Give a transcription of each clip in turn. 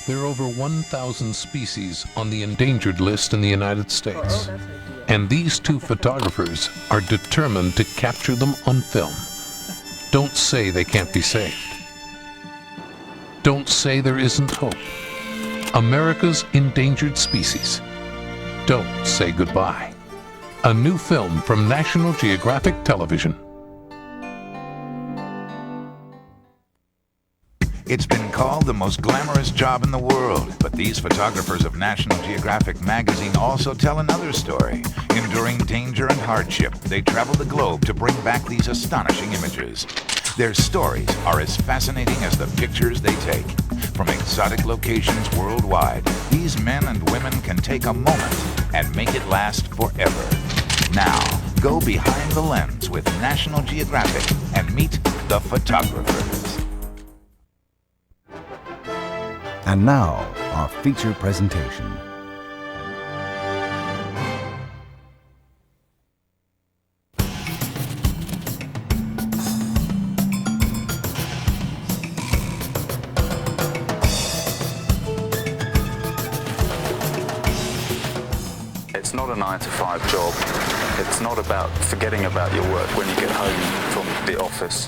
There are over 1,000 species on the endangered list in the United States. And these two photographers are determined to capture them on film. Don't say they can't be saved. Don't say there isn't hope. America's endangered species. Don't say goodbye. A new film from National Geographic Television. It's been called the most glamorous job in the world, but these photographers of National Geographic magazine also tell another story. Enduring danger and hardship, they travel the globe to bring back these astonishing images. Their stories are as fascinating as the pictures they take. From exotic locations worldwide, these men and women can take a moment and make it last forever. Now, go behind the lens with National Geographic and meet the photographers. And now, our feature presentation. It's not a 9-to-5 job. It's not about forgetting about your work when you get home from the office.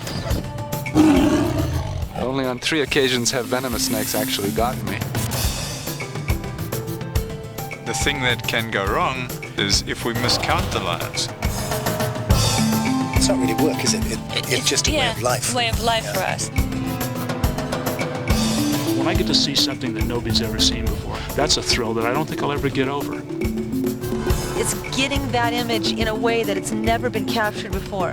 Only on 3 occasions have venomous snakes actually gotten me. The thing that can go wrong is if we miscount the lions. It's not really work, is it? It's just a way of life. It's a way of life for us. When I get to see something that nobody's ever seen before, that's a thrill that I don't think I'll ever get over. It's getting that image in a way that it's never been captured before.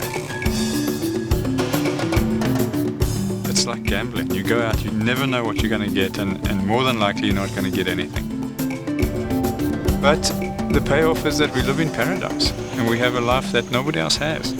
It's like gambling. You go out, you never know what you're going to get, and more than likely you're not going to get anything. But the payoff is that we live in paradise, and we have a life that nobody else has.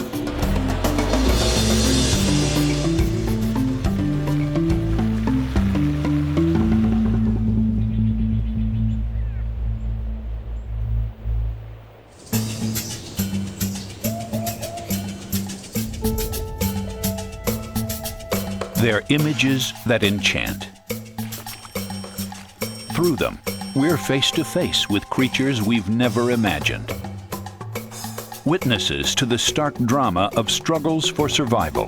They're images that enchant. Through them, we're face to face with creatures we've never imagined. Witnesses to the stark drama of struggles for survival.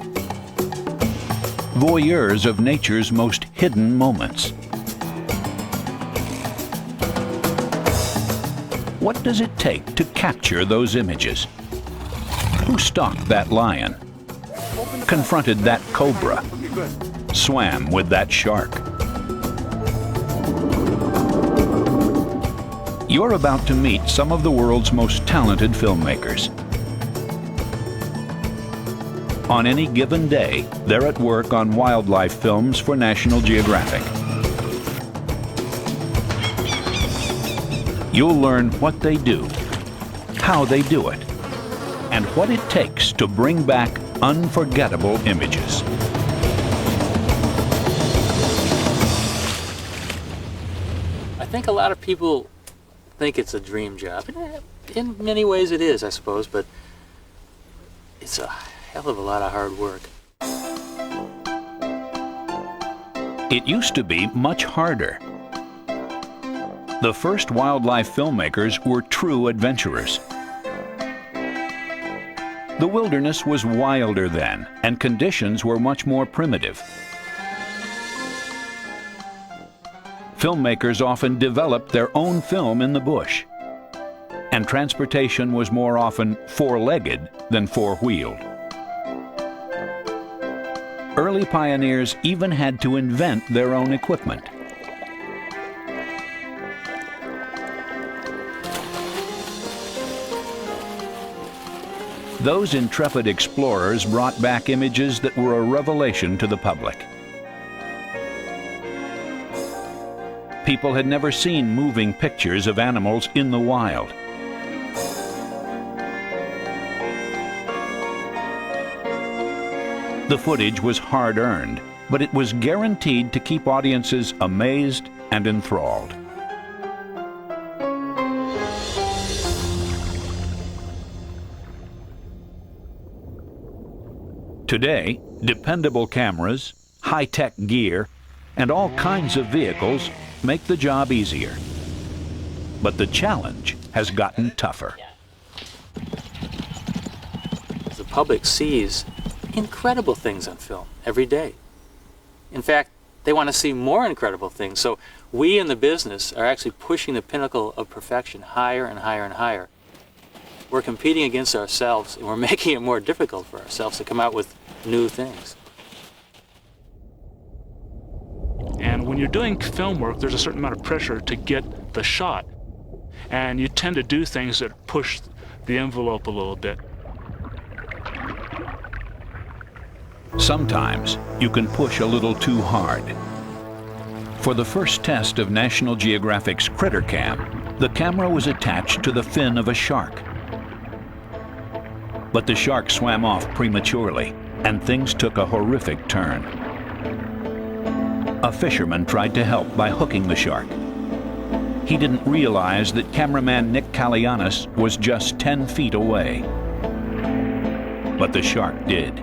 Voyeurs of nature's most hidden moments. What does it take to capture those images? Who stalked that lion? Confronted that cobra? Swam with that shark? You're about to meet some of the world's most talented filmmakers. On any given day, they're at work on wildlife films for National Geographic. You'll learn what they do, how they do it, and what it takes to bring back unforgettable images. I think a lot of people think it's a dream job. In many ways it is, I suppose, but it's a hell of a lot of hard work. It used to be much harder. The first wildlife filmmakers were true adventurers. The wilderness was wilder then, and conditions were much more primitive. Filmmakers often developed their own film in the bush, and transportation was more often four-legged than four-wheeled. Early pioneers even had to invent their own equipment. Those intrepid explorers brought back images that were a revelation to the public. People had never seen moving pictures of animals in the wild. The footage was hard-earned, but it was guaranteed to keep audiences amazed and enthralled. Today, dependable cameras, high-tech gear, and all kinds of vehicles make the job easier. But the challenge has gotten tougher. The public sees incredible things on film every day. In fact, they want to see more incredible things. So we in the business are actually pushing the pinnacle of perfection higher and higher and higher. We're competing against ourselves, and we're making it more difficult for ourselves to come out with new things. And when you're doing film work, there's a certain amount of pressure to get the shot. And you tend to do things that push the envelope a little bit. Sometimes you can push a little too hard. For the first test of National Geographic's Critter Cam, the camera was attached to the fin of a shark. But the shark swam off prematurely, and things took a horrific turn. A fisherman tried to help by hooking the shark. He didn't realize that cameraman Nick Kalianis was just 10 feet away. But the shark did.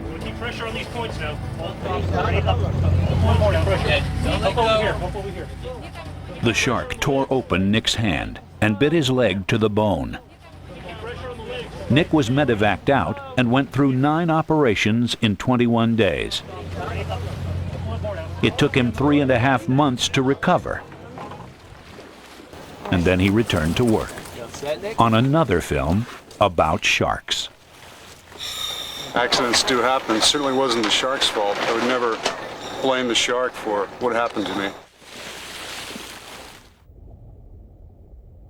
We'll keep pressure on these points now. One more pressure. Up over here. Up over here. The shark tore open Nick's hand and bit his leg to the bone. Nick was medevaced out and went through 9 operations in 21 days. It took him 3.5 months to recover. And then he returned to work on another film about sharks. Accidents do happen. It certainly wasn't the shark's fault. I would never blame the shark for what happened to me.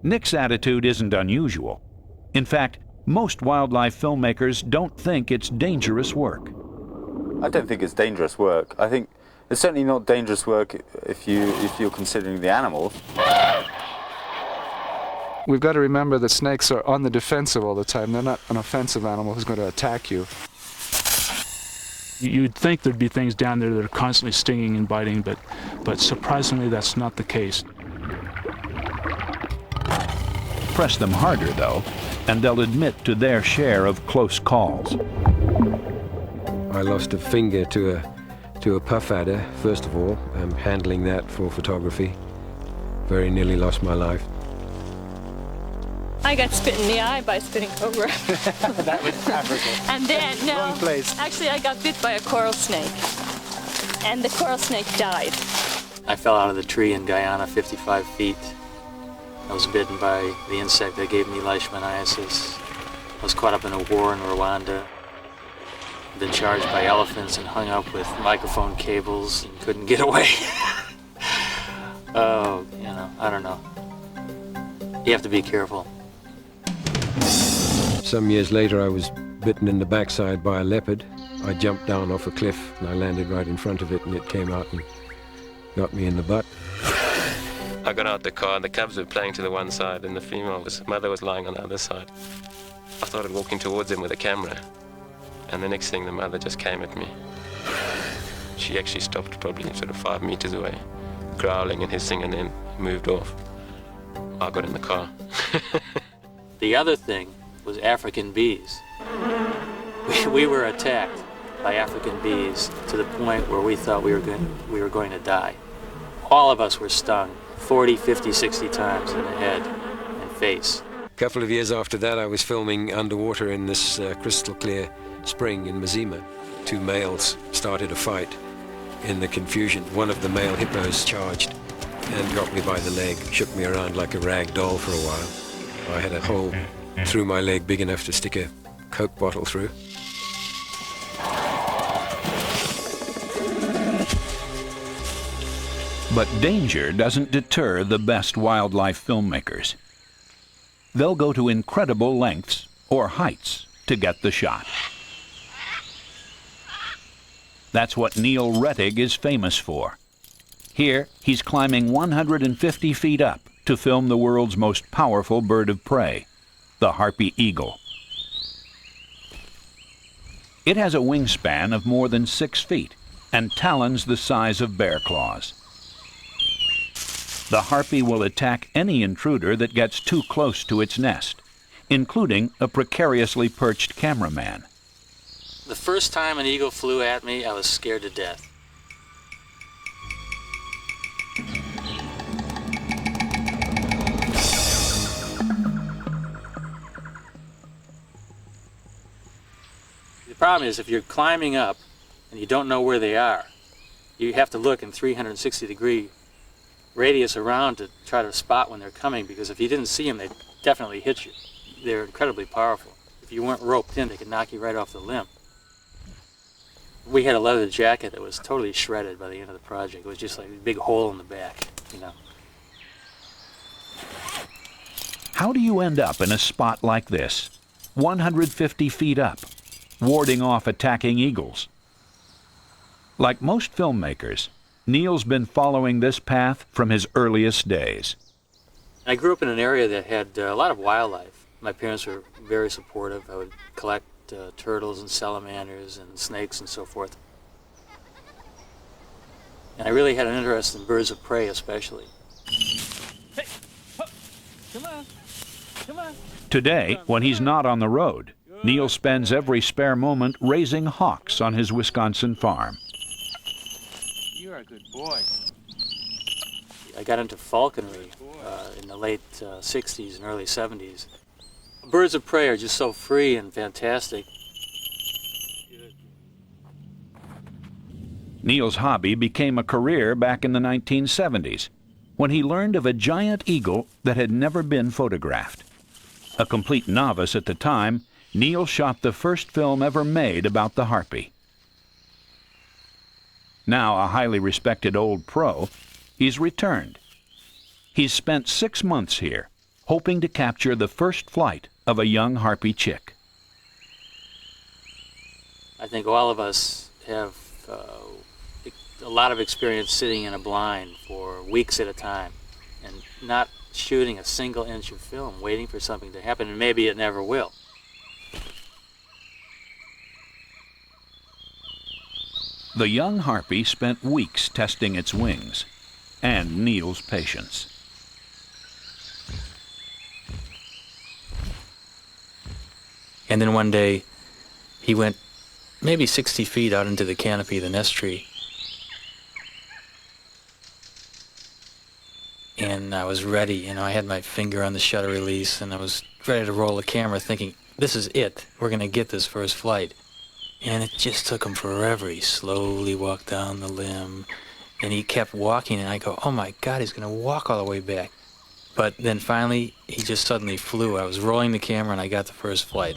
Nick's attitude isn't unusual. In fact, most wildlife filmmakers don't think it's dangerous work. I don't think it's dangerous work. I think it's certainly not dangerous work if you're considering the animals. We've got to remember that snakes are on the defensive all the time. They're not an offensive animal who's going to attack you. You'd think there'd be things down there that are constantly stinging and biting, but surprisingly that's not the case. Press them harder, though, and they'll admit to their share of close calls. I lost a finger to a puff adder, first of all. I'm handling that for photography. Very nearly lost my life. I got spit in the eye by a spitting cobra. That was Africa. And then, no, Wrong place. Actually I got bit by a coral snake. And the coral snake died. I fell out of the tree in Guyana 55 feet. I was bitten by the insect that gave me leishmaniasis. I was caught up in a war in Rwanda. Been charged by elephants and hung up with microphone cables and couldn't get away. Oh, you know, I don't know. You have to be careful. Some years later, I was bitten in the backside by a leopard. I jumped down off a cliff and I landed right in front of it, and it came out and got me in the butt. I got out the car and the cubs were playing to the one side and the mother was lying on the other side. I started walking towards him with a camera, and the next thing the mother just came at me. She actually stopped probably sort of 5 meters away, growling and hissing, and then moved off. I got in the car. The other thing was African bees. We were attacked by African bees to the point where we thought we were going to die. All of us were stung 40, 50, 60 times in the head and face. A couple of years after that, I was filming underwater in this crystal clear spring in Mazima. 2 males started a fight. In the confusion, one of the male hippos charged and got me by the leg, shook me around like a rag doll for a while. I had a hole through my leg big enough to stick a Coke bottle through. But danger doesn't deter the best wildlife filmmakers. They'll go to incredible lengths or heights to get the shot. That's what Neil Rettig is famous for. Here, he's climbing 150 feet up to film the world's most powerful bird of prey, the harpy eagle. It has a wingspan of more than 6 feet and talons the size of bear claws. The harpy will attack any intruder that gets too close to its nest, including a precariously perched cameraman. first time an eagle flew at me, I was scared to death. The problem is if you're climbing up and you don't know where they are, you have to look in 360-degree radius around to try to spot when they're coming, because if you didn't see them, they'd definitely hit you. They're incredibly powerful. If you weren't roped in, they could knock you right off the limb. We had a leather jacket that was totally shredded by the end of the project. It was just like a big hole in the back, you know. How do you end up in a spot like this, 150 feet up, warding off attacking eagles? Like most filmmakers, Neil's been following this path from his earliest days. I grew up in an area that had a lot of wildlife. My parents were very supportive. I would collect turtles and salamanders and snakes and so forth. And I really had an interest in birds of prey especially. Hey, come on, come on. Today, when he's not on the road, Neil spends every spare moment raising hawks on his Wisconsin farm. You're a good boy. I got into falconry in the late 60s and early 70s. Birds of prey are just so free and fantastic. Neil's hobby became a career back in the 1970s, when he learned of a giant eagle that had never been photographed. A complete novice at the time, Neil shot the first film ever made about the harpy. Now a highly respected old pro, he's returned. He's spent 6 months here, hoping to capture the first flight of a young harpy chick. I think all of us have a lot of experience sitting in a blind for weeks at a time and not shooting a single inch of film, waiting for something to happen, and maybe it never will. The young harpy spent weeks testing its wings and Neil's patience. And then one day, he went maybe 60 feet out into the canopy of the nest tree. And I was ready, you know, I had my finger on the shutter release, and I was ready to roll the camera thinking, this is it, we're going to get this first flight. And it just took him forever. He slowly walked down the limb, and he kept walking, and I go, oh my God, he's going to walk all the way back. But then finally, he just suddenly flew. I was rolling the camera, and I got the first flight.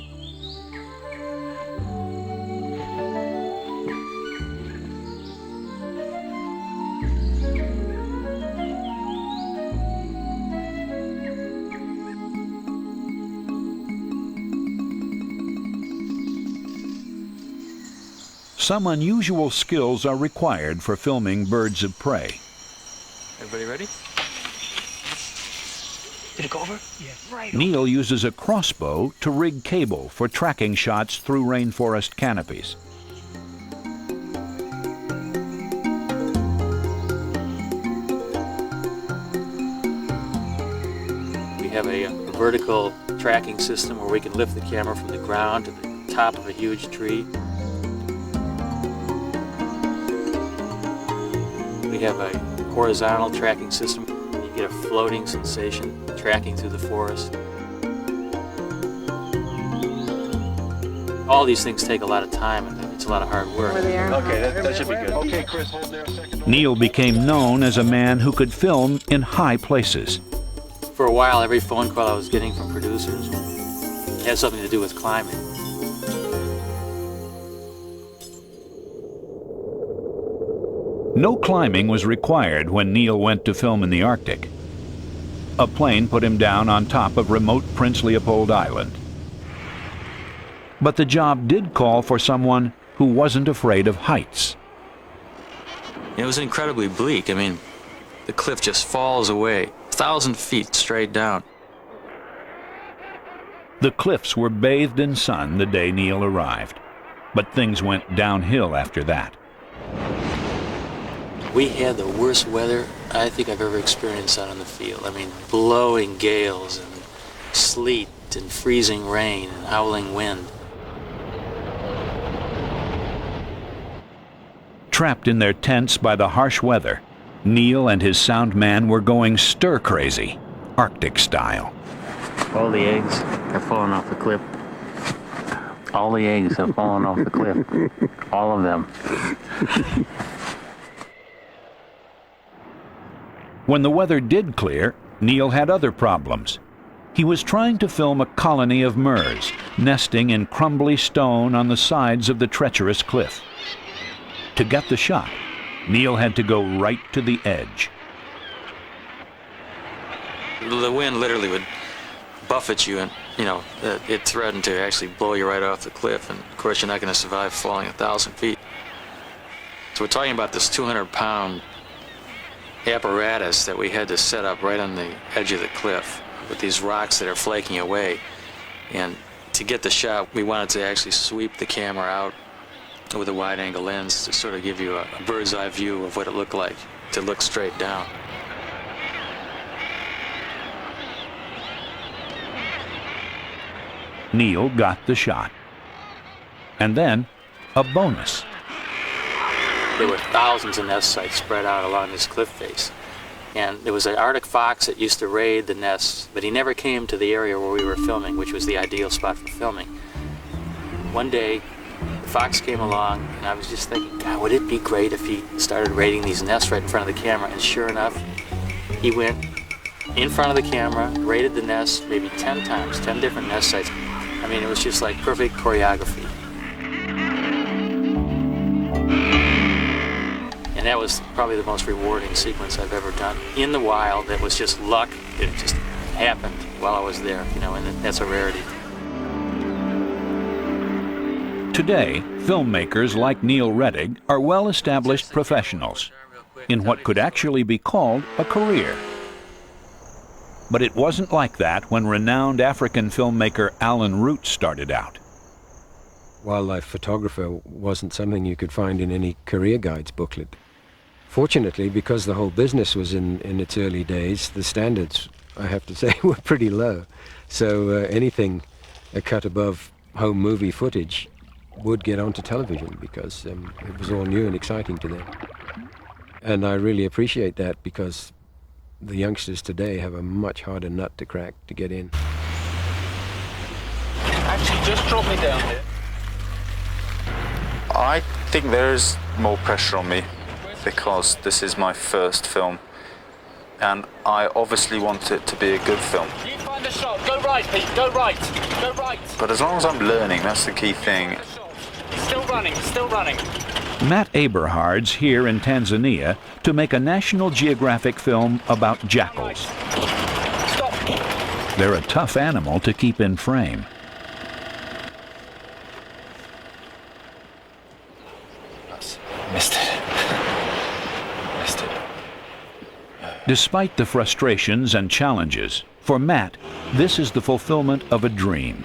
Some unusual skills are required for filming birds of prey. Everybody ready? Did it go over? Yeah, right. Neil uses a crossbow to rig cable for tracking shots through rainforest canopies. We have a vertical tracking system where we can lift the camera from the ground to the top of a huge tree. We have a horizontal tracking system. You get a floating sensation tracking through the forest. All these things take a lot of time, and it's a lot of hard work. Okay, that should be good. Okay, Chris, hold there a second. Neil became known as a man who could film in high places. For a while, every phone call I was getting from producers had something to do with climbing. No climbing was required when Neil went to film in the Arctic. A plane put him down on top of remote Prince Leopold Island. But the job did call for someone who wasn't afraid of heights. It was incredibly bleak. I mean, the cliff just falls away, 1,000 feet straight down. The cliffs were bathed in sun the day Neil arrived, but things went downhill after that. We had the worst weather I think I've ever experienced out in the field. I mean, blowing gales and sleet and freezing rain and howling wind. Trapped in their tents by the harsh weather, Neil and his sound man were going stir-crazy, Arctic style. All the eggs are falling off the cliff. All the eggs have fallen off the cliff. All of them. When the weather did clear, Neil had other problems. He was trying to film a colony of murres, nesting in crumbly stone on the sides of the treacherous cliff. To get the shot, Neil had to go right to the edge. The wind literally would buffet you, and it threatened to actually blow you right off the cliff, and of course you're not going to survive falling 1,000 feet. So we're talking about this 200-pound apparatus that we had to set up right on the edge of the cliff with these rocks that are flaking away. And to get the shot, we wanted to actually sweep the camera out with a wide-angle lens to sort of give you a bird's-eye view of what it looked like, to look straight down. Neil got the shot. And then, a bonus. There were thousands of nest sites spread out along this cliff face. And there was an Arctic fox that used to raid the nests, but he never came to the area where we were filming, which was the ideal spot for filming. One day, the fox came along, and I was just thinking, God, would it be great if he started raiding these nests right in front of the camera? And sure enough, he went in front of the camera, raided the nests maybe 10 times, 10 different nest sites. I mean, it was just like perfect choreography. And that was probably the most rewarding sequence I've ever done. In the wild, it was just luck. It just happened while I was there, and that's a rarity. Today, filmmakers like Neil Rettig are well-established professionals in what could actually be called a career. But it wasn't like that when renowned African filmmaker Alan Root started out. Wildlife photographer wasn't something you could find in any career guides booklet. Fortunately, because the whole business was in its early days, the standards, I have to say, were pretty low. So anything a cut above home movie footage would get onto television because it was all new and exciting to them. And I really appreciate that because the youngsters today have a much harder nut to crack to get in. Actually, just drop me down here. I think there is more pressure on me because this is my first film, and I obviously want it to be a good film. You find the shot. Go right, Pete. Go right. Go right. But as long as I'm learning, that's the key thing. Still running. Still running. Matt Aberhard's here in Tanzania to make a National Geographic film about jackals. Stop. They're a tough animal to keep in frame. Missed it. Missed it. Despite the frustrations and challenges, for Matt, this is the fulfillment of a dream.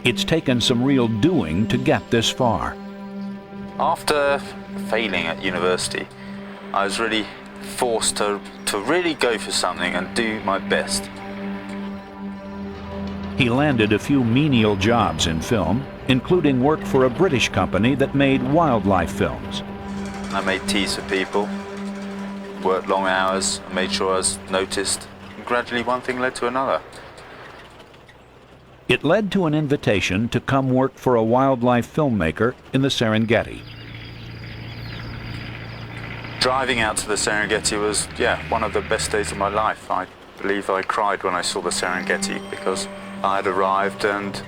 It's taken some real doing to get this far. After failing at university, I was really forced to really go for something and do my best. He landed a few menial jobs in film, including work for a British company that made wildlife films. I made teas for people, worked long hours, made sure I was noticed, and gradually one thing led to another. It led to an invitation to come work for a wildlife filmmaker in the Serengeti. Driving out to the Serengeti was, one of the best days of my life. I believe I cried when I saw the Serengeti because I had arrived and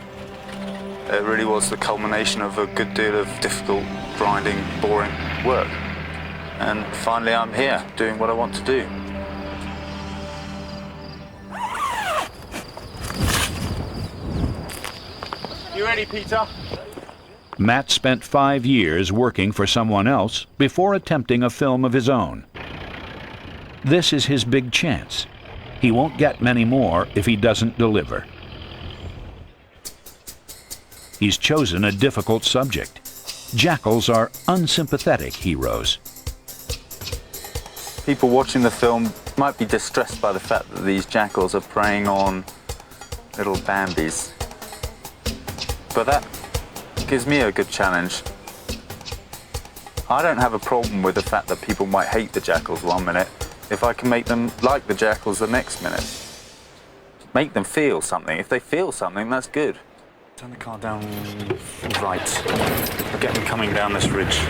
it really was the culmination of a good deal of difficult, grinding, boring work. And finally I'm here, doing what I want to do. You ready, Peter? Matt spent 5 years working for someone else before attempting a film of his own. This is his big chance. He won't get many more if he doesn't deliver. He's chosen a difficult subject. Jackals are unsympathetic heroes. People watching the film might be distressed by the fact that these jackals are preying on little Bambis. But that gives me a good challenge. I don't have a problem with the fact that people might hate the jackals one minute if I can make them like the jackals the next minute. Make them feel something. If they feel something, that's good. Turn the car down right. I'll get them coming down this ridge.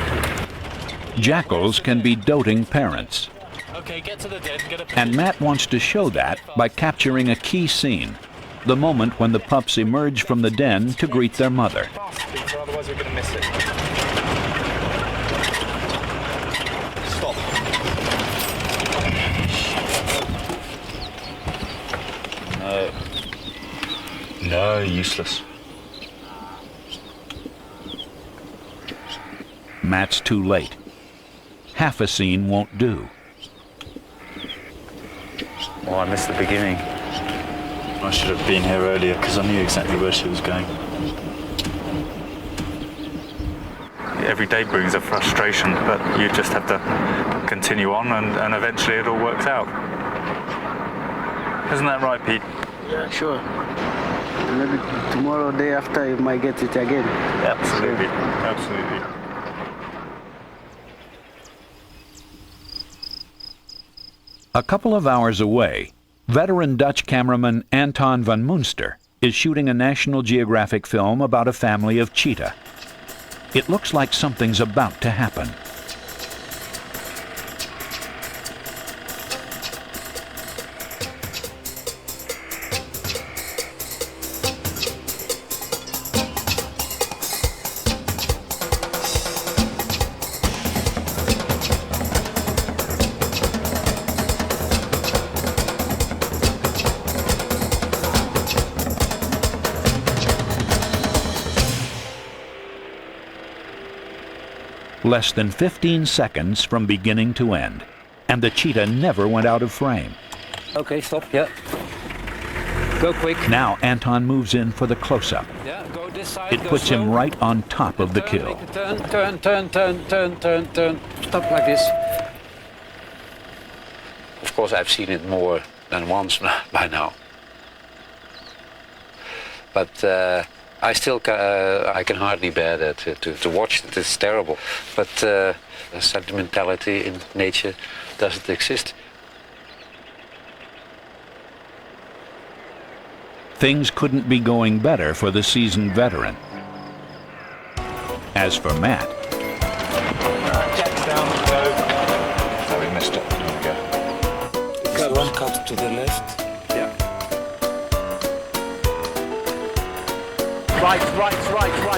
Jackals can be doting parents. Okay, get to the den, get a And Matt wants to show that by capturing a key scene, the moment when the pups emerge from the den to greet their mother. fast, Peter, otherwise we're going to miss it. Stop. No. No, useless. Matt's too late. Half a scene won't do. Oh, I missed the beginning. I should have been here earlier because I knew exactly where she was going. Every day brings a frustration, but you just have to continue on and eventually it all works out. Isn't that right, Pete? Yeah, sure. Maybe tomorrow, day after, you might get it again. Absolutely, absolutely. A couple of hours away, veteran Dutch cameraman Anton van Munster is shooting a National Geographic film about a family of cheetah. It looks like something's about to happen. Less than 15 seconds from beginning to end, and the cheetah never went out of frame. Okay, stop, yeah. Go quick. Now Anton moves in for the close-up. Yeah, go this side. It puts him right on top of the kill. Make a turn. Stop like this. Of course, I've seen it more than once by now. But I still I can hardly bear that. To watch it is terrible. But sentimentality in nature doesn't exist. Things couldn't be going better for the seasoned veteran. As for Matt, Jacks down, go. Oh, we missed it. There we go. Cut. One cut to the left. Yeah. Right.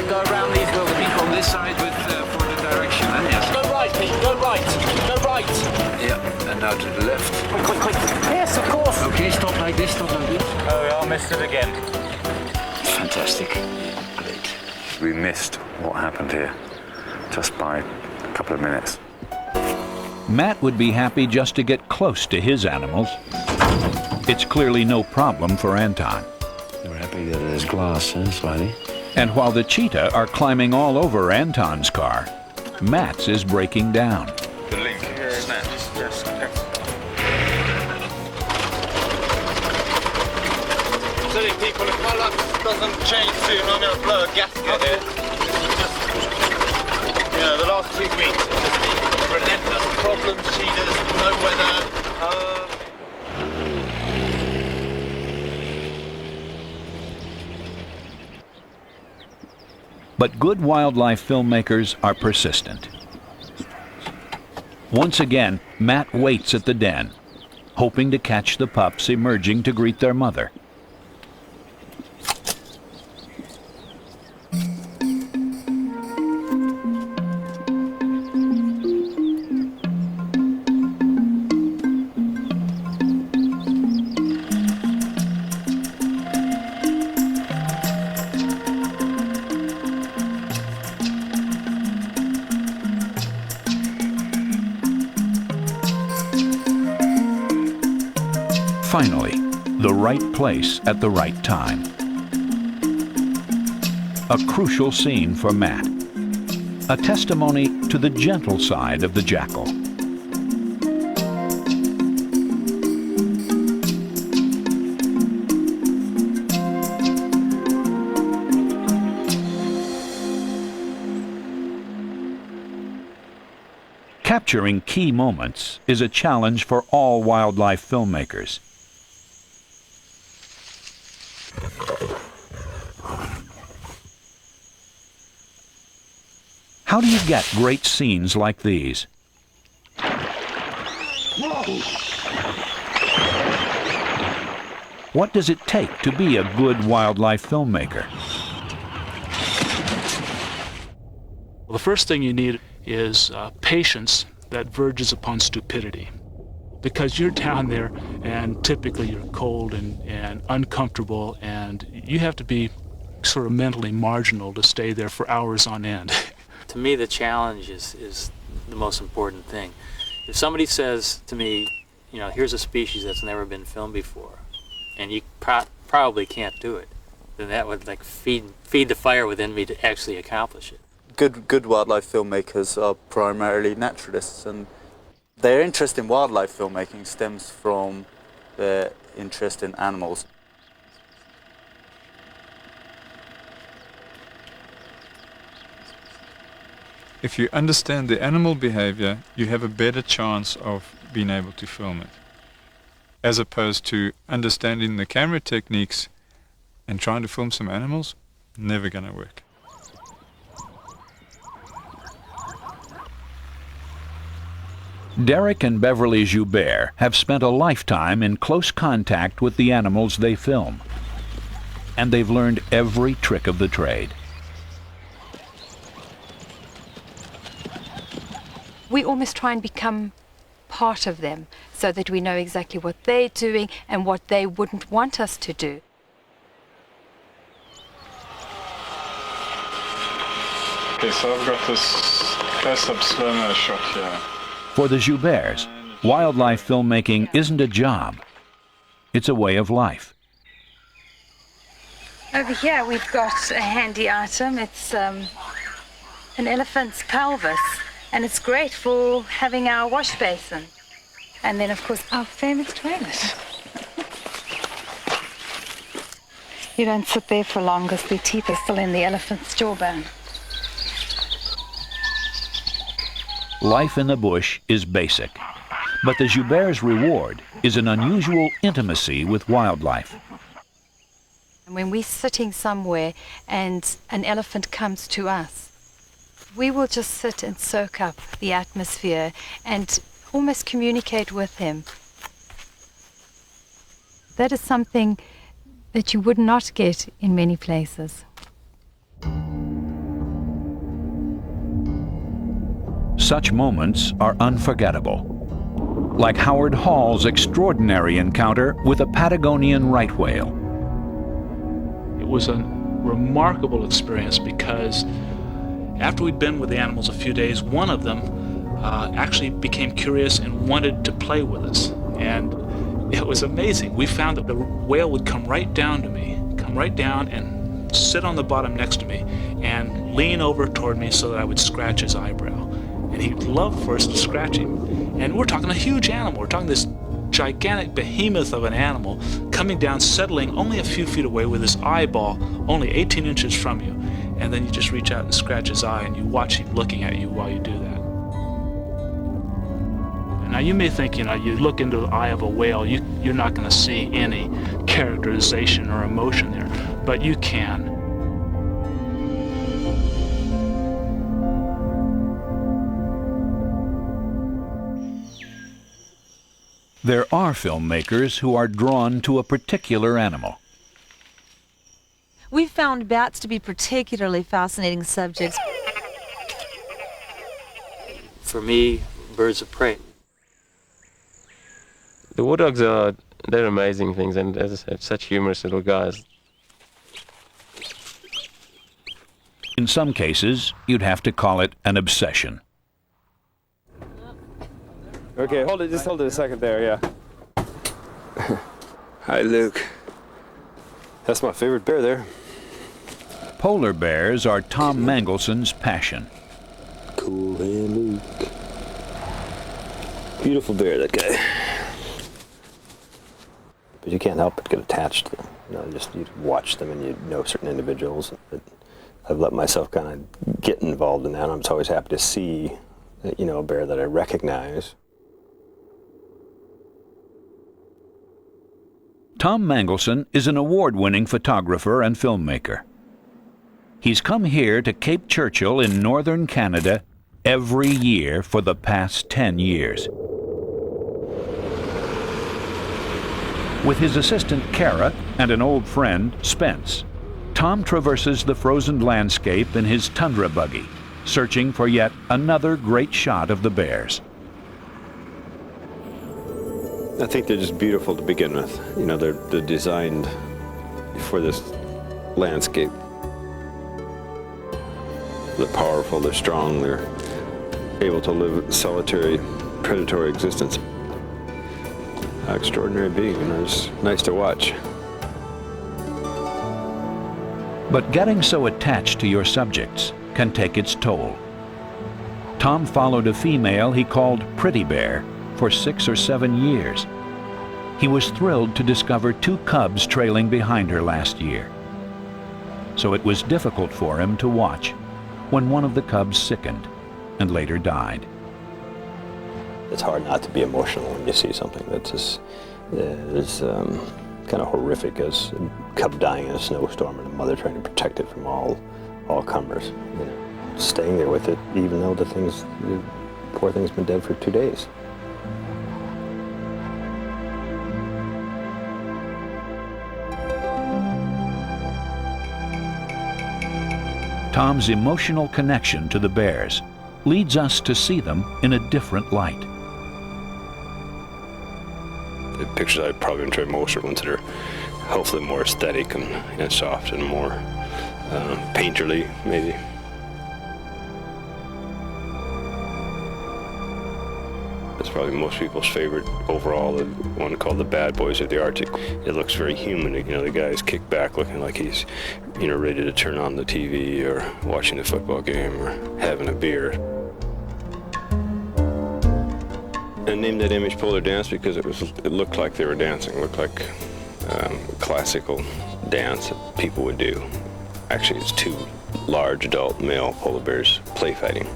Go around these buildings. On this side with for the direction. Yes. Go right, Pete. Go right. Yeah, and now to the left. Quick. Yes, of course. Okay, stop like this. Oh, yeah, I missed it again. Fantastic. Great. We missed what happened here just by a couple of minutes. Matt would be happy just to get close to his animals. It's clearly no problem for Anton. You're happy that there's glass, huh, Swiley? And while the cheetah are climbing all over Anton's car, Matt's is breaking down. The link snaps. Yes. Silly people, if my luck doesn't change soon, I'm going to blow a gasket here. The last 2 weeks, relentless problems, cheaters, no weather. But good wildlife filmmakers are persistent. Once again, Matt waits at the den, hoping to catch the pups emerging to greet their mother. Finally, the right place at the right time. A crucial scene for Matt. A testimony to the gentle side of the jackal. Capturing key moments is a challenge for all wildlife filmmakers. How do you get great scenes like these? What does it take to be a good wildlife filmmaker? Well, the first thing you need is patience that verges upon stupidity. Because you're down there and typically you're cold and uncomfortable, and you have to be sort of mentally marginal to stay there for hours on end. To me, the challenge is the most important thing. If somebody says to me, you know, here's a species that's never been filmed before, and you probably can't do it, then that would like feed the fire within me to actually accomplish it. Good wildlife filmmakers are primarily naturalists, and their interest in wildlife filmmaking stems from their interest in animals. If you understand the animal behavior, you have a better chance of being able to film it, as opposed to understanding the camera techniques and trying to film some animals. Never gonna work. Derek and Beverly Joubert have spent a lifetime in close contact with the animals they film, and they've learned every trick of the trade. We almost try and become part of them so that we know exactly what they're doing and what they wouldn't want us to do. Okay, so I've got this close-up slow-mo shot here. For the Jouberts, wildlife filmmaking isn't a job. It's a way of life. Over here we've got a handy item. It's an elephant's pelvis, and it's great for having our wash basin. And then, of course, our famous toilet. You don't sit there for long because the teeth are still in the elephant's jawbone. Life in the bush is basic, but the Jouberts' reward is an unusual intimacy with wildlife. When we're sitting somewhere and an elephant comes to us, we will just sit and soak up the atmosphere and almost communicate with him. That is something that you would not get in many places. Such moments are unforgettable, like Howard Hall's extraordinary encounter with a Patagonian right whale. It was a remarkable experience because after we'd been with the animals a few days, one of them actually became curious and wanted to play with us. And it was amazing. We found that the whale would come right down to me, come right down and sit on the bottom next to me and lean over toward me so that I would scratch his eyebrow. And he'd love for us to scratch him. And we're talking a huge animal. We're talking this gigantic behemoth of an animal coming down, settling only a few feet away with his eyeball only 18 inches from you. And then you just reach out and scratch his eye and you watch him looking at you while you do that. And now you may think, you look into the eye of a whale, you're not going to see any characterization or emotion there, but you can. There are filmmakers who are drawn to a particular animal. We found bats to be particularly fascinating subjects. For me, birds of prey. The war dogs they're amazing things, and as I said, such humorous little guys. In some cases, you'd have to call it an obsession. Okay, just hold it a second there, yeah. Hi, Luke. That's my favorite bear there. Polar bears are Tom Mangelson's passion. Cool hand, Luke. Beautiful bear, that guy. But you can't help but get attached to them. You watch them and you know certain individuals. But I've let myself kind of get involved in that. I'm just always happy to see you know, a bear that I recognize. Tom Mangelson is an award-winning photographer and filmmaker. He's come here to Cape Churchill in northern Canada every year for the past 10 years. With his assistant Kara and an old friend, Spence, Tom traverses the frozen landscape in his tundra buggy, searching for yet another great shot of the bears. I think they're just beautiful to begin with. You know, they're designed for this landscape. They're powerful, they're strong, they're able to live a solitary, predatory existence. Extraordinary being, you know, it's nice to watch. But getting so attached to your subjects can take its toll. Tom followed a female he called Pretty Bear for 6 or 7 years. He was thrilled to discover 2 cubs trailing behind her last year. So it was difficult for him to watch when one of the cubs sickened and later died. It's hard not to be emotional when you see something that's just kind of horrific as a cub dying in a snowstorm and a mother trying to protect it from all comers. You know, staying there with it, even though the poor thing's been dead for 2 days. Tom's emotional connection to the bears leads us to see them in a different light. The pictures I probably enjoy most are ones that are hopefully more aesthetic and soft and more painterly, maybe. It's probably most people's favorite overall, the one called The Bad Boys of the Arctic. It looks very human. You know, the guy's kicked back looking like he's, you know, ready to turn on the TV or watching a football game or having a beer. I named that image Polar Dance because it looked like they were dancing. It looked like classical dance that people would do. Actually, it's 2 large adult male polar bears play fighting.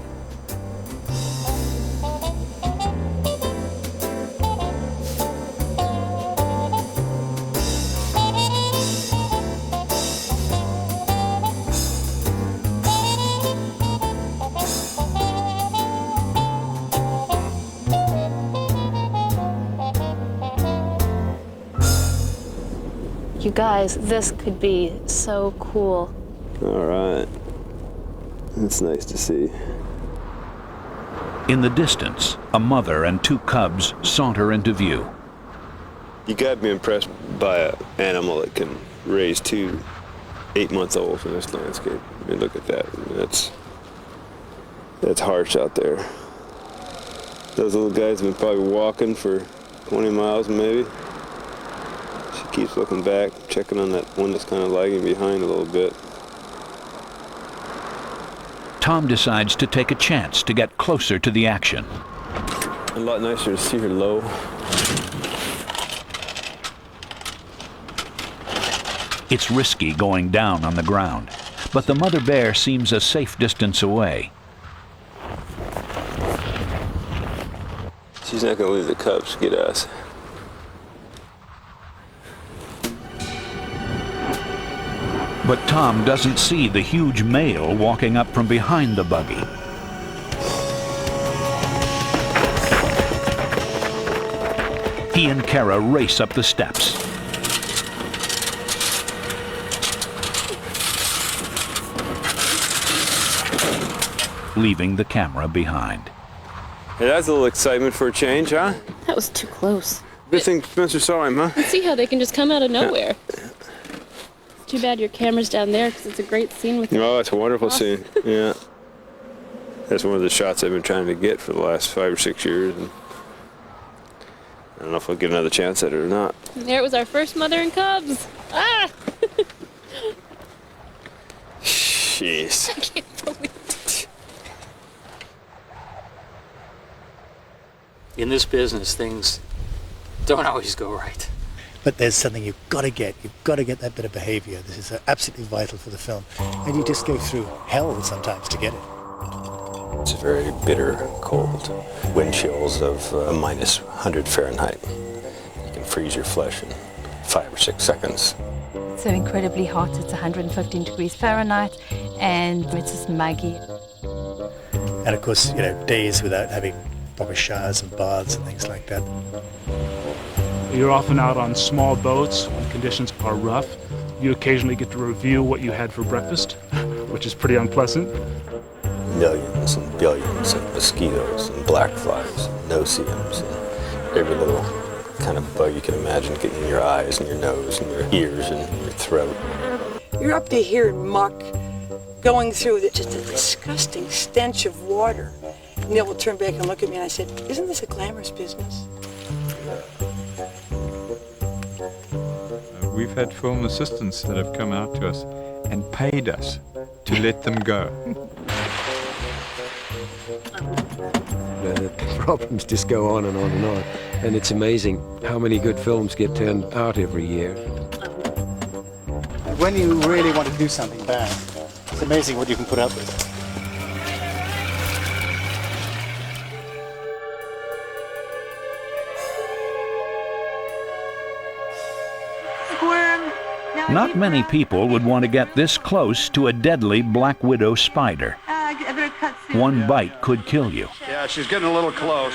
You guys, this could be so cool. All right. It's nice to see. In the distance, a mother and 2 cubs saunter into view. You gotta be impressed by an animal that can raise 2 8-month-olds in this landscape. I mean, look at that. I mean, that's harsh out there. Those little guys have been probably walking for 20 miles maybe. She keeps looking back, checking on that one that's kind of lagging behind a little bit. Tom decides to take a chance to get closer to the action. A lot nicer to see her low. It's risky going down on the ground, but the mother bear seems a safe distance away. She's not going to leave the cubs to get us. But Tom doesn't see the huge male walking up from behind the buggy. He and Kara race up the steps. Leaving the camera behind. Hey, that's a little excitement for a change, huh? That was too close. Good thing Spencer saw him, huh? Let's see how they can just come out of nowhere. Too bad your camera's down there because it's a great scene with you. Oh, it's a wonderful scene. Yeah. That's one of the shots I've been trying to get for the last 5 or 6 years. And I don't know if I'll get another chance at it or not. And there it was our first mother and cubs. Ah! Jeez. I can't believe it. In this business, things don't always go right. But there's something you've got to get. You've got to get that bit of behavior. This is absolutely vital for the film. And you just go through hell sometimes to get it. It's a very bitter cold. Wind chills of minus 100 Fahrenheit. You can freeze your flesh in 5 or 6 seconds. So incredibly hot, it's 115 degrees Fahrenheit, and it's just muggy. And of course, you know, days without having proper showers and baths and things like that. You're often out on small boats when conditions are rough. You occasionally get to review what you had for breakfast, which is pretty unpleasant. Millions and billions of mosquitoes and black flies, and no-see-ums, and every little kind of bug you can imagine getting in your eyes and your nose and your ears and your throat. You're up to here in muck, going through just a disgusting stench of water. Neil will turn back and look at me and I said, isn't this a glamorous business? We've had film assistants that have come out to us and paid us to let them go. The problems just go on and on and on. And it's amazing how many good films get turned out every year. When you really want to do something bad, it's amazing what you can put up with. Not many people would want to get this close to a deadly black widow spider. One bite could kill you. Yeah, she's getting a little close.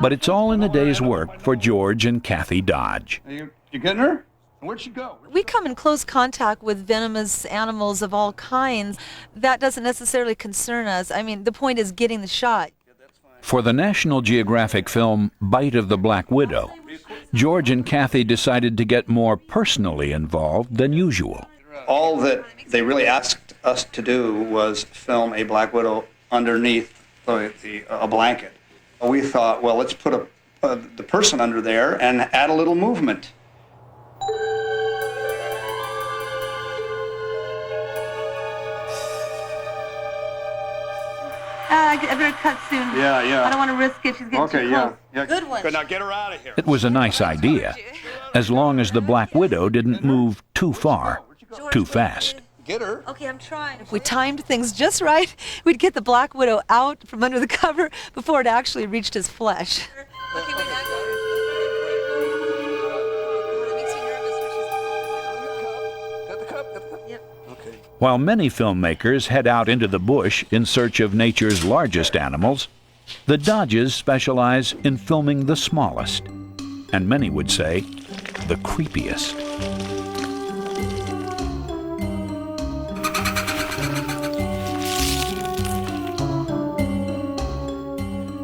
But it's all in the day's work for George and Kathy Dodge. You getting her? Where'd she go? We come in close contact with venomous animals of all kinds. That doesn't necessarily concern us. I mean, the point is getting the shot. For the National Geographic film Bite of the Black Widow, George and Kathy decided to get more personally involved than usual. All that they really asked us to do was film a black widow underneath a blanket. We thought, well, let's put the person under there and add a little movement. I better cut soon. Yeah. I don't want to risk it. She's getting too close. Yeah. Good one. Good, now get her out of here. It was a nice idea, as long as the Black Widow didn't move too far, too fast. Get her. Okay, I'm trying. If we timed things just right, we'd get the Black Widow out from under the cover before it actually reached his flesh. Okay, wait, now go. While many filmmakers head out into the bush in search of nature's largest animals, the Dodges specialize in filming the smallest, and many would say, the creepiest.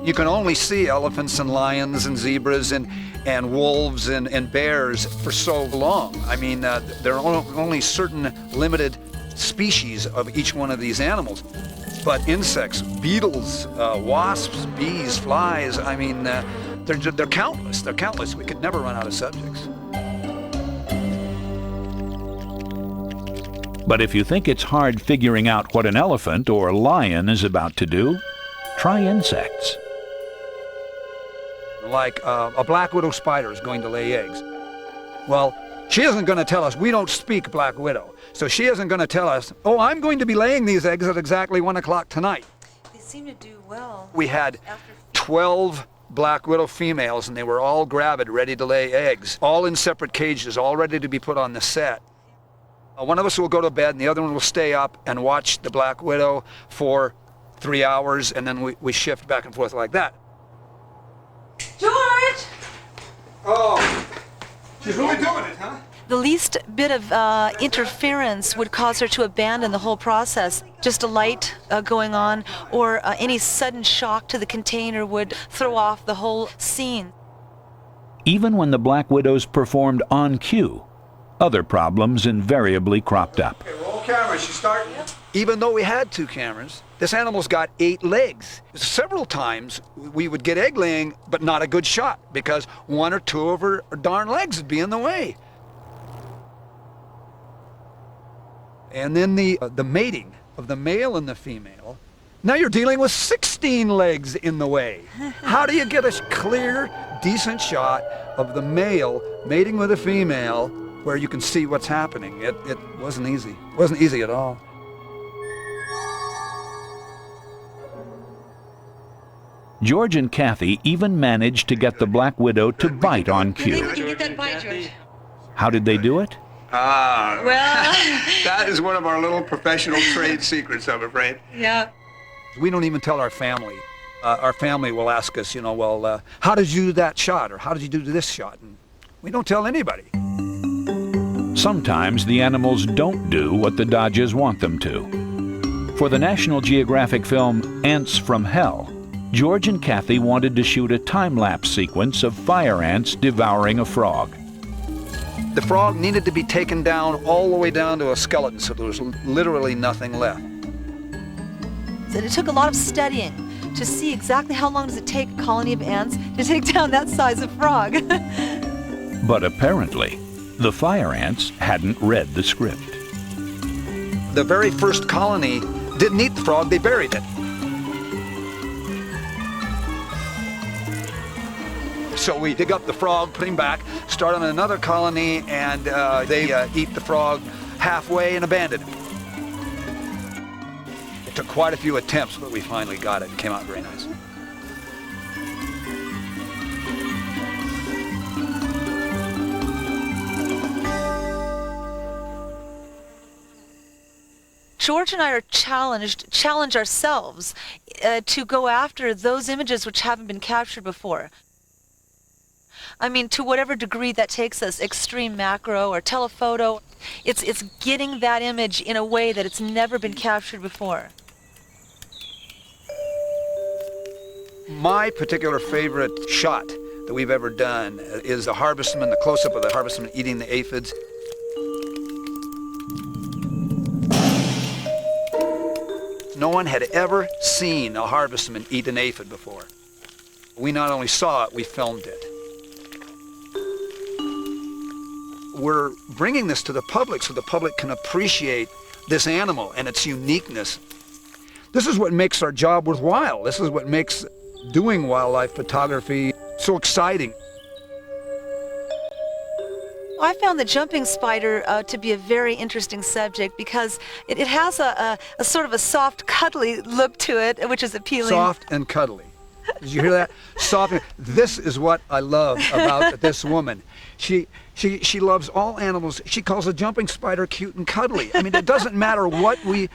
You can only see elephants and lions and zebras and wolves and bears for so long. I mean, there are only certain limited species of each one of these animals. But insects, beetles, wasps, bees, flies, I mean, they're countless. They're countless. We could never run out of subjects. But if you think it's hard figuring out what an elephant or lion is about to do, try insects. Like a black widow spider is going to lay eggs. Well, she isn't going to tell us. We don't speak black widow. So she isn't going to tell us, oh, I'm going to be laying these eggs at exactly 1 o'clock tonight. They seem to do well. We had 12 black widow females, and they were all gravid, ready to lay eggs, all in separate cages, all ready to be put on the set. One of us will go to bed, and the other one will stay up and watch the black widow for 3 hours, and then we shift back and forth like that. George! Oh, she's really doing it, huh? The least bit of interference would cause her to abandon the whole process. Just a light going on or any sudden shock to the container would throw off the whole scene. Even when the Black Widows performed on cue, other problems invariably cropped up. Okay, roll camera, she's starting. Even though we had 2 cameras, this animal's got 8 legs. Several times we would get egg laying, but not a good shot because 1 or 2 of her darn legs would be in the way. And then the mating of the male and the female. Now you're dealing with 16 legs in the way. How do you get a clear, decent shot of the male mating with a female where you can see what's happening? It wasn't easy. It wasn't easy at all. George and Kathy even managed to get the black widow to bite on cue. Get that bite, George. How did they do it? Well, that is one of our little professional trade secrets, I'm afraid. Yeah. We don't even tell our family. Our family will ask us, well, how did you do that shot, or how did you do this shot? And we don't tell anybody. Sometimes the animals don't do what the Dodges want them to. For the National Geographic film Ants from Hell, George and Kathy wanted to shoot a time-lapse sequence of fire ants devouring a frog. The frog needed to be taken down all the way down to a skeleton, so there was literally nothing left. And it took a lot of studying to see exactly how long does it take a colony of ants to take down that size of frog. But apparently, the fire ants hadn't read the script. The very first colony didn't eat the frog, they buried it. So we dig up the frog, put him back, start on another colony, and they eat the frog halfway and abandon him. It took quite a few attempts, but we finally got it. It came out very nice. George and I are challenge ourselves to go after those images which haven't been captured before. I mean, to whatever degree that takes us, extreme macro or telephoto, it's getting that image in a way that it's never been captured before. My particular favorite shot that we've ever done is the harvestman, the close-up of the harvestman eating the aphids. No one had ever seen a harvestman eat an aphid before. We not only saw it, we filmed it. We're bringing this to the public so the public can appreciate this animal and its uniqueness. This is what makes our job worthwhile. This is what makes doing wildlife photography so exciting. I found the jumping spider to be a very interesting subject because it has a sort of a soft, cuddly look to it, which is appealing. Soft and cuddly. Did you hear that? Soft. This is what I love about this woman. She loves all animals. She calls a jumping spider cute and cuddly. I mean, it doesn't matter what we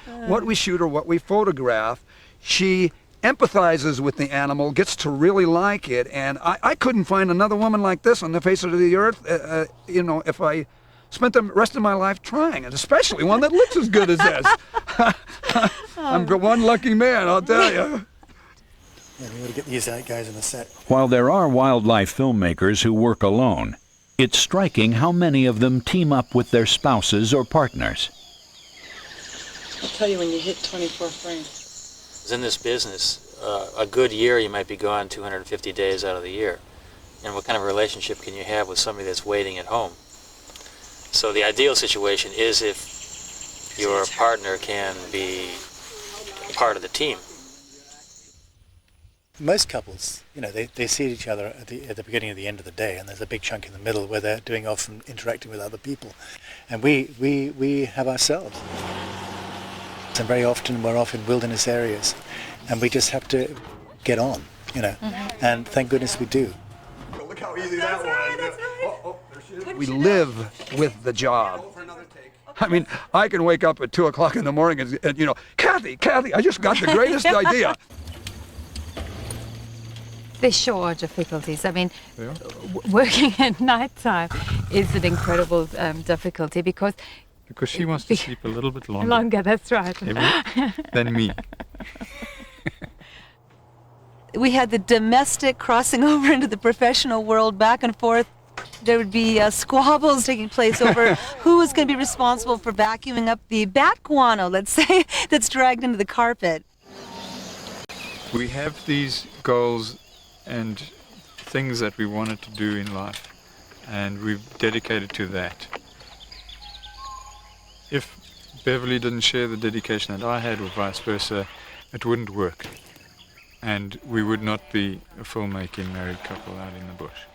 shoot or what we photograph. She empathizes with the animal, gets to really like it, and I couldn't find another woman like this on the face of the earth, if I spent the rest of my life trying, and especially one that looks as good as this. I'm one lucky man, I'll tell you. Yeah, we ought to get these guys on the set. While there are wildlife filmmakers who work alone, it's striking how many of them team up with their spouses or partners. I'll tell you when you hit 24 frames. In this business, a good year you might be gone 250 days out of the year. And what kind of a relationship can you have with somebody that's waiting at home? So the ideal situation is if your partner can be part of the team. Most couples, they see each other at the beginning and the end of the day, and there's a big chunk in the middle where they're doing often interacting with other people. And we have ourselves. And very often we're off in wilderness areas, and we just have to get on, and thank goodness we do. Look how easy that was. We live with the job. I mean, I can wake up at 2 o'clock in the morning and Kathy, I just got the greatest idea. There sure are difficulties. I mean, working at night time is an incredible difficulty because she wants to sleep a little bit longer. Longer, that's right. Than me. We had the domestic crossing over into the professional world, back and forth. There would be squabbles taking place over who was going to be responsible for vacuuming up the bat guano, let's say, that's dragged into the carpet. We have these goals and things that we wanted to do in life, and we've dedicated to that. If Beverly didn't share the dedication that I had, or vice versa, it wouldn't work. And we would not be a filmmaking married couple out in the bush.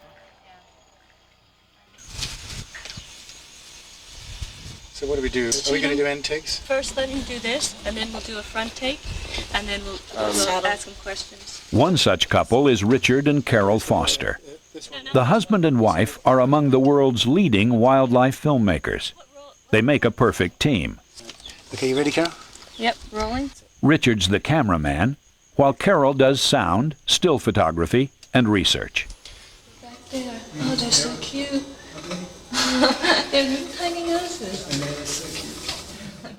So what do we do? Are we going to do end takes? First, let him do this, and then we'll do a front take, and then we'll ask him questions. One such couple is Richard and Carol Foster. The husband and wife are among the world's leading wildlife filmmakers. They make a perfect team. Okay, you ready, Carol? Yep, rolling. Richard's the cameraman, while Carol does sound, still photography, and research. Back there. Oh, they're so cute. They're tiny noses.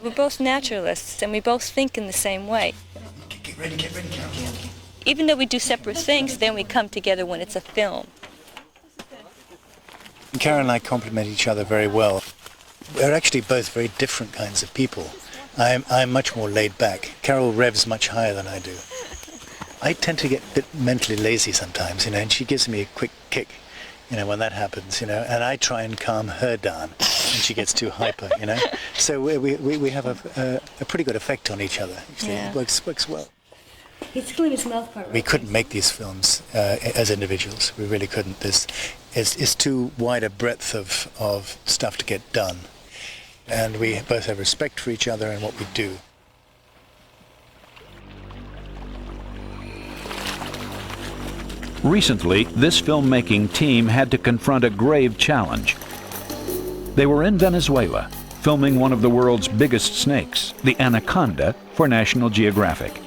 We're both naturalists, and we both think in the same way. Get ready, Carol. Even though we do separate things, then we come together when it's a film. Carol and I complement each other very well. We're actually both very different kinds of people. I'm much more laid back. Carol revs much higher than I do. I tend to get a bit mentally lazy sometimes, and she gives me a quick kick, when that happens, and I try and calm her down when she gets too hyper, So we have a pretty good effect on each other. Actually. Yeah. It works well. He's clean his mouth part. We couldn't make these films as individuals. We really couldn't. It's too wide a breadth of stuff to get done. And we both have respect for each other and what we do. Recently, this filmmaking team had to confront a grave challenge. They were in Venezuela, filming one of the world's biggest snakes, the anaconda, for National Geographic.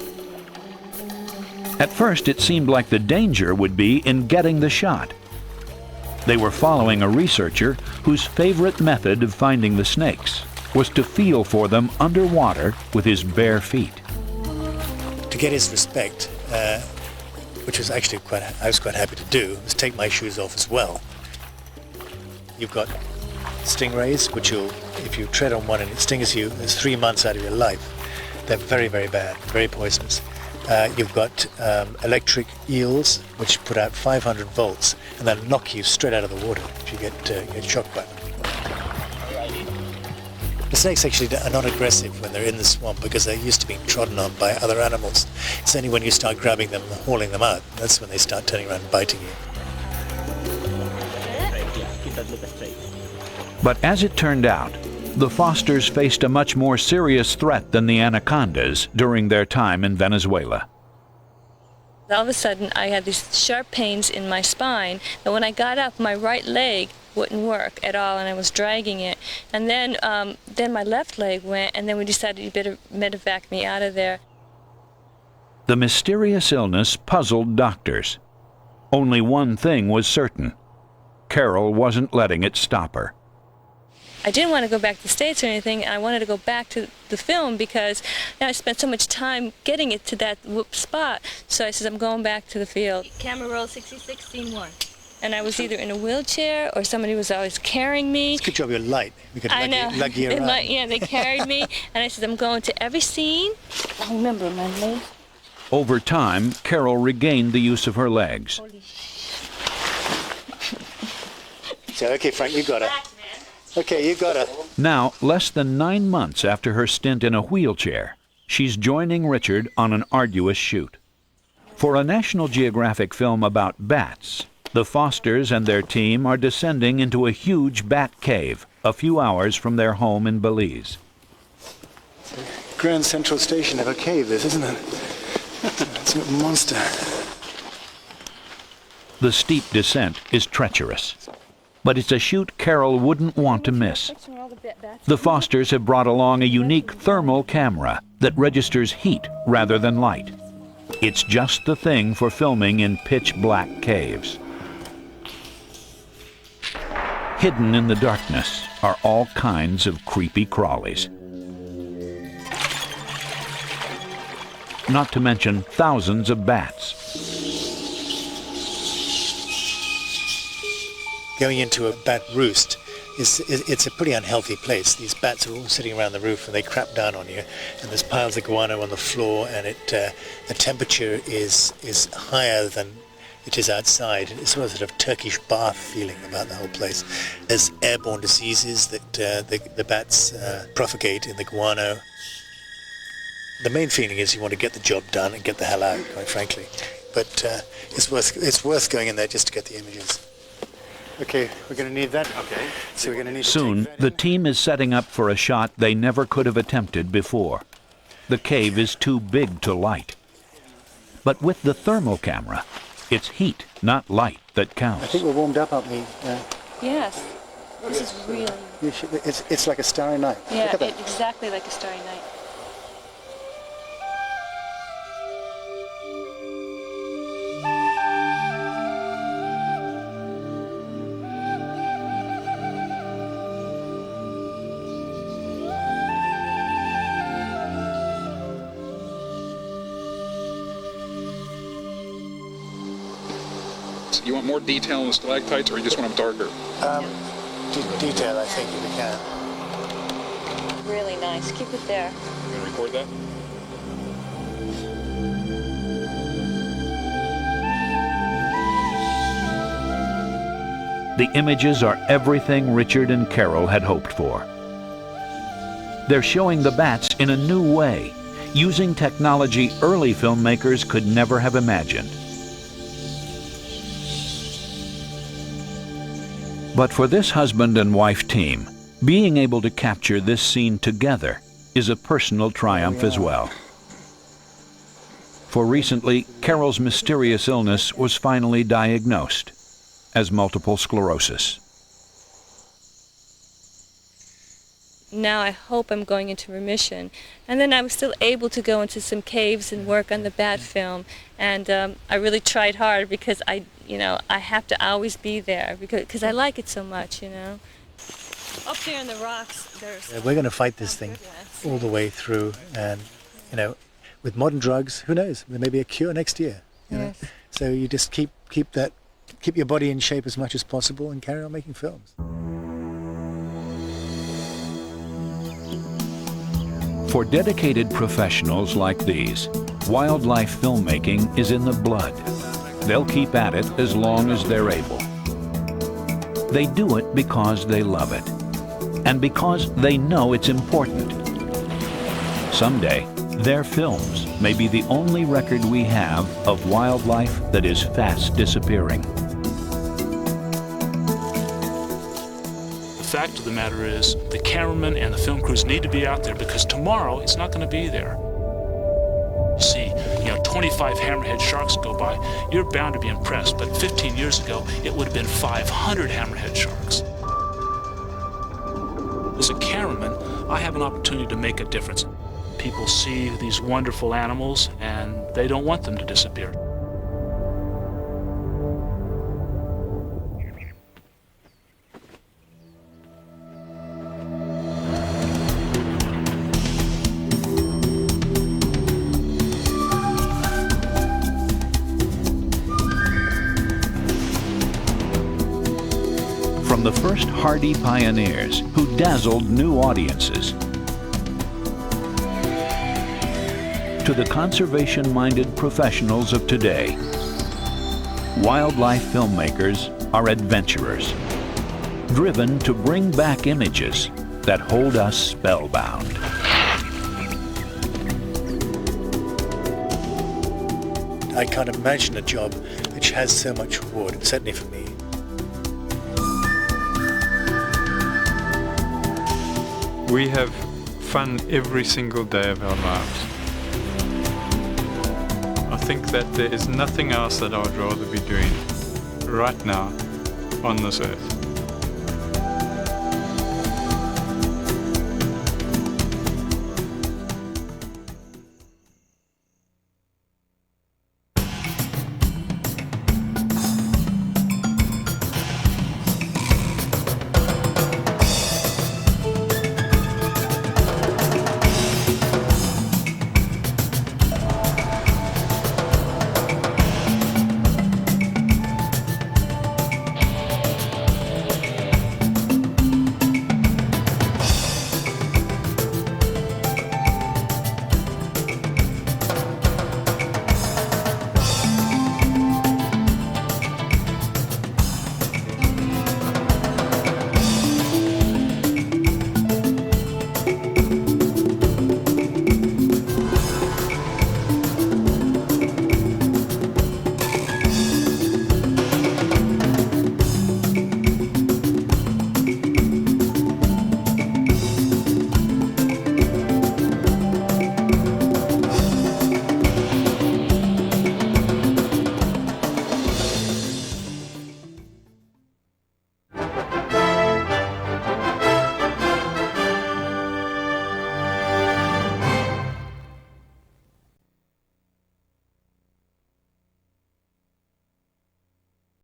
At first, it seemed like the danger would be in getting the shot. They were following a researcher whose favorite method of finding the snakes was to feel for them underwater with his bare feet. To get his respect, which was actually I was quite happy to do, was take my shoes off as well. You've got stingrays, which if you tread on one and it stings you, there's 3 months out of your life. They're very, very bad, very poisonous. You've got electric eels, which put out 500 volts and then knock you straight out of the water if you get shocked by them. The snakes actually are not aggressive when they're in the swamp because they're used to being trodden on by other animals. It's only when you start grabbing them and hauling them out, that's when they start turning around and biting you. But as it turned out, the Fosters faced a much more serious threat than the anacondas during their time in Venezuela. All of a sudden, I had these sharp pains in my spine, and when I got up, my right leg wouldn't work at all, and I was dragging it. And then my left leg went, and then we decided you better medevac me out of there. The mysterious illness puzzled doctors. Only one thing was certain. Carol wasn't letting it stop her. I didn't want to go back to the States or anything. I wanted to go back to the film because I spent so much time getting it to that spot. So I said, I'm going back to the field. Camera roll 66, scene 1. And I was either in a wheelchair or somebody was always carrying me. It's a good job you're light. We could lug you around. They carried me. And I said, I'm going to every scene. I remember my leg. Over time, Carol regained the use of her legs. So, okay, Frank, you got it. Okay, you got it. Now, less than 9 months after her stint in a wheelchair, she's joining Richard on an arduous shoot. For a National Geographic film about bats, the Fosters and their team are descending into a huge bat cave a few hours from their home in Belize. Grand Central Station of a cave, this, isn't it? It's a monster. The steep descent is treacherous, but it's a shoot Carol wouldn't want to miss. The Fosters have brought along a unique thermal camera that registers heat rather than light. It's just the thing for filming in pitch-black caves. Hidden in the darkness are all kinds of creepy crawlies. Not to mention thousands of bats. Going into a bat roost, it's a pretty unhealthy place. These bats are all sitting around the roof and they crap down on you. And there's piles of guano on the floor, and the temperature is higher than it is outside. It's sort of Turkish bath feeling about the whole place. There's airborne diseases that the bats propagate in the guano. The main feeling is you want to get the job done and get the hell out, quite frankly. But it's worth going in there just to get the images. Okay, we're going to need that. Okay. So we're going to need Soon, the team is setting up for a shot they never could have attempted before. The cave is too big to light. But with the thermal camera, it's heat, not light, that counts. I think we're warmed up, aren't we? Yes. This is really... It's like a starry night. Yeah, Look at that. exactly like a starry night. You want more detail in the stalactites, or you just want them darker? Detail, I think, if we can. Really nice. Keep it there. You going to record that? The images are everything Richard and Carol had hoped for. They're showing the bats in a new way, using technology early filmmakers could never have imagined. But for this husband and wife team, being able to capture this scene together is a personal triumph as well. For recently, Carol's mysterious illness was finally diagnosed as multiple sclerosis. Now I hope I'm going into remission. And then I was still able to go into some caves and work on the bat film. And I really tried hard because I have to always be there because I like it so much, Up there in the rocks, there's... We're going to fight this thing all the way through, and, with modern drugs, who knows? There may be a cure next year. You know? So you just keep your body in shape as much as possible and carry on making films. For dedicated professionals like these, wildlife filmmaking is in the blood. They'll keep at it as long as they're able. They do it because they love it, and because they know it's important. Someday, their films may be the only record we have of wildlife that is fast disappearing. The fact of the matter is, the cameramen and the film crews need to be out there because tomorrow it's not going to be there. You see, 25 hammerhead sharks go by, you're bound to be impressed, but 15 years ago, it would have been 500 hammerhead sharks. As a cameraman, I have an opportunity to make a difference. People see these wonderful animals, and they don't want them to disappear. From the first hardy pioneers who dazzled new audiences, to the conservation-minded professionals of today, wildlife filmmakers are adventurers, driven to bring back images that hold us spellbound. I can't imagine a job which has so much reward, certainly for me. We have fun every single day of our lives. I think that there is nothing else that I would rather be doing right now on this earth.